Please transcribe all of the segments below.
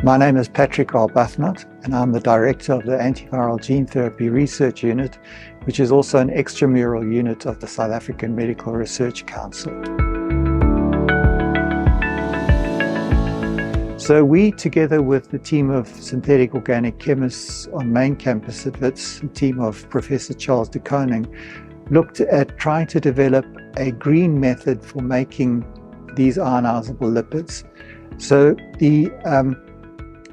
My name is Patrick Arbuthnot, and I'm the Director of the Antiviral Gene Therapy Research Unit, which is also an extramural unit of the South African Medical Research Council. So we, together with the team of synthetic organic chemists on main campus at WITS, a team of Professor Charles de Koning, looked at trying to develop a green method for making these ionizable lipids. So the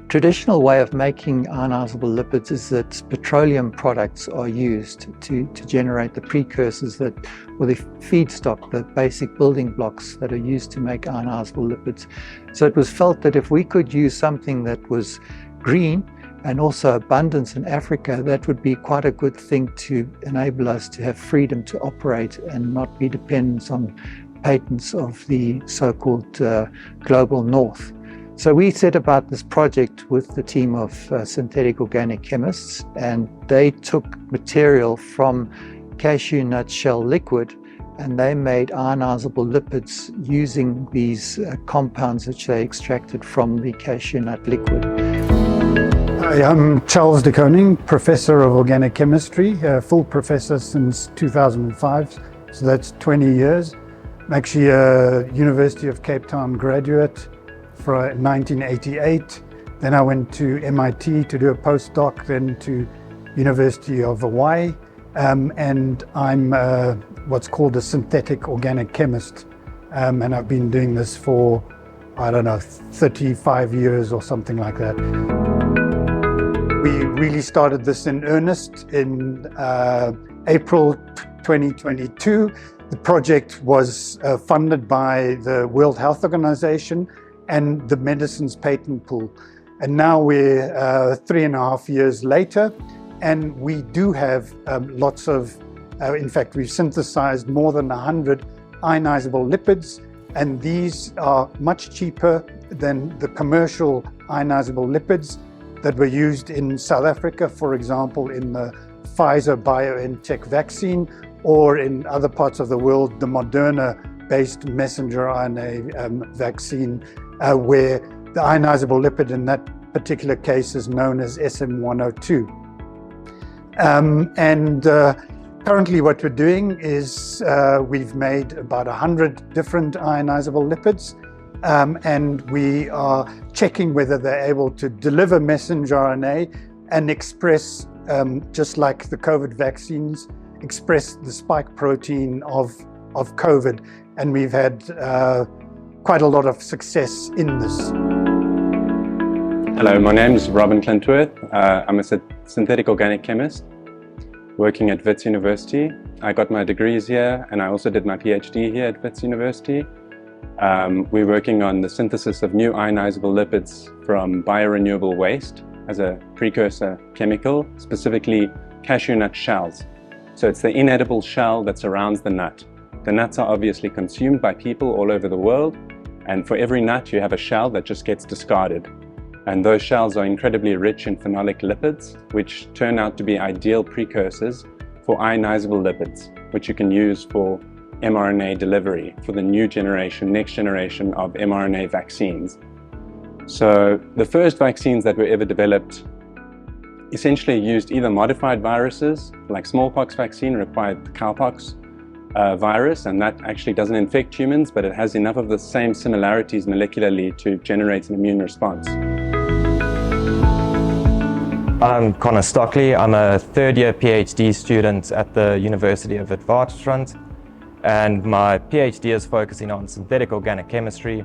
traditional way of making ionizable lipids is that petroleum products are used to generate the precursors or the feedstock, the basic building blocks that are used to make ionizable lipids. So it was felt that if we could use something that was green and also abundant in Africa, that would be quite a good thing to enable us to have freedom to operate and not be dependent on patents of the so-called global north. So we set about this project with the team of synthetic organic chemists, and they took material from cashew nut shell liquid and they made ionizable lipids using these compounds which they extracted from the cashew nut liquid. Hi, I'm Charles de Koning, Professor of Organic Chemistry, full professor since 2005, so that's 20 years. I'm actually a University of Cape Town graduate from 1988. Then I went to MIT to do a postdoc, then to University of Hawaii, and I'm what's called a synthetic organic chemist, and I've been doing this for, I don't know, 35 years or something like that. We really started this in earnest in April 2022. The project was funded by the World Health Organization and the Medicines Patent Pool. And now we're 3.5 years later, and we do have lots of, in fact, we've synthesized more than 100 ionizable lipids, and these are much cheaper than the commercial ionizable lipids that were used in South Africa, for example, in the Pfizer-BioNTech vaccine, or in other parts of the world, the Moderna-based messenger RNA vaccine, where the ionizable lipid in that particular case is known as SM102. Currently what we're doing is we've made about 100 different ionizable lipids, and we are checking whether they're able to deliver messenger RNA and express, just like the COVID vaccines, express the spike protein of COVID, and we've had quite a lot of success in this. Hello, my name is Robin Clintworth. I'm a synthetic organic chemist working at WITS University. I got my degrees here, and I also did my PhD here at WITS University. We're working on the synthesis of new ionizable lipids from biorenewable waste as a precursor chemical, specifically cashew nut shells. So it's the inedible shell that surrounds the nut. The nuts are obviously consumed by people all over the world, and for every nut you have a shell that just gets discarded. And those shells are incredibly rich in phenolic lipids, which turn out to be ideal precursors for ionizable lipids, which you can use for mRNA delivery, for the next generation of mRNA vaccines. So the first vaccines that were ever developed essentially used either modified viruses, like smallpox vaccine required the cowpox virus, and that actually doesn't infect humans, but it has enough of the same similarities molecularly to generate an immune response. I'm Connor Stockley. I'm a third-year PhD student at the University of Witwatersrand, and my PhD is focusing on synthetic organic chemistry,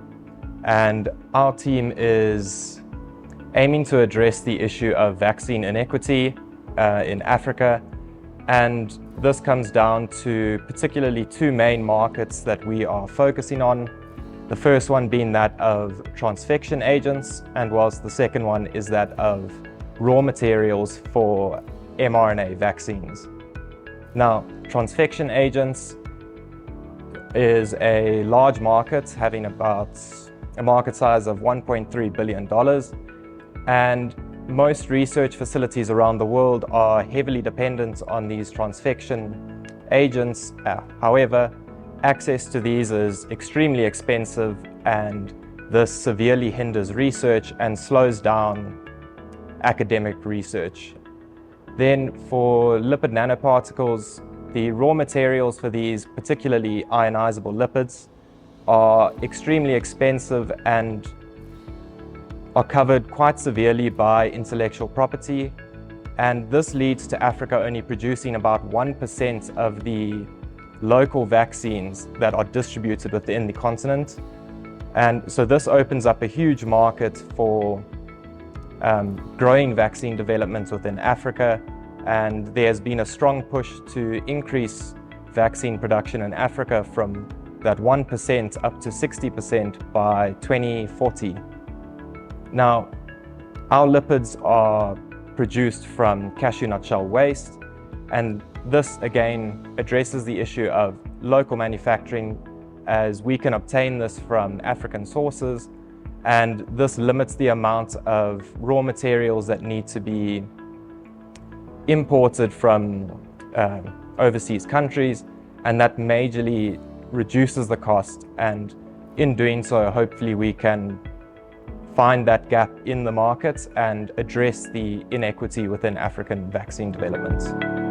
and our team is aiming to address the issue of vaccine inequity in Africa, and this comes down to particularly two main markets that we are focusing on. The first one being that of transfection agents, and whilst the second one is that of raw materials for mRNA vaccines. Now, transfection agents is a large market, having about a market size of $1.3 billion. And most research facilities around the world are heavily dependent on these transfection agents. However, access to these is extremely expensive and this severely hinders research and slows down academic research. Then for lipid nanoparticles, the raw materials for these, particularly ionizable lipids, are extremely expensive and are covered quite severely by intellectual property. And this leads to Africa only producing about 1% of the local vaccines that are distributed within the continent. And so this opens up a huge market for growing vaccine development within Africa. And there's been a strong push to increase vaccine production in Africa from that 1% up to 60% by 2040. Now, our lipids are produced from cashew nut shell waste, and this again addresses the issue of local manufacturing, as we can obtain this from African sources, and this limits the amount of raw materials that need to be imported from overseas countries, and that majorly reduces the cost. And in doing so, hopefully we can find that gap in the market and address the inequity within African vaccine development.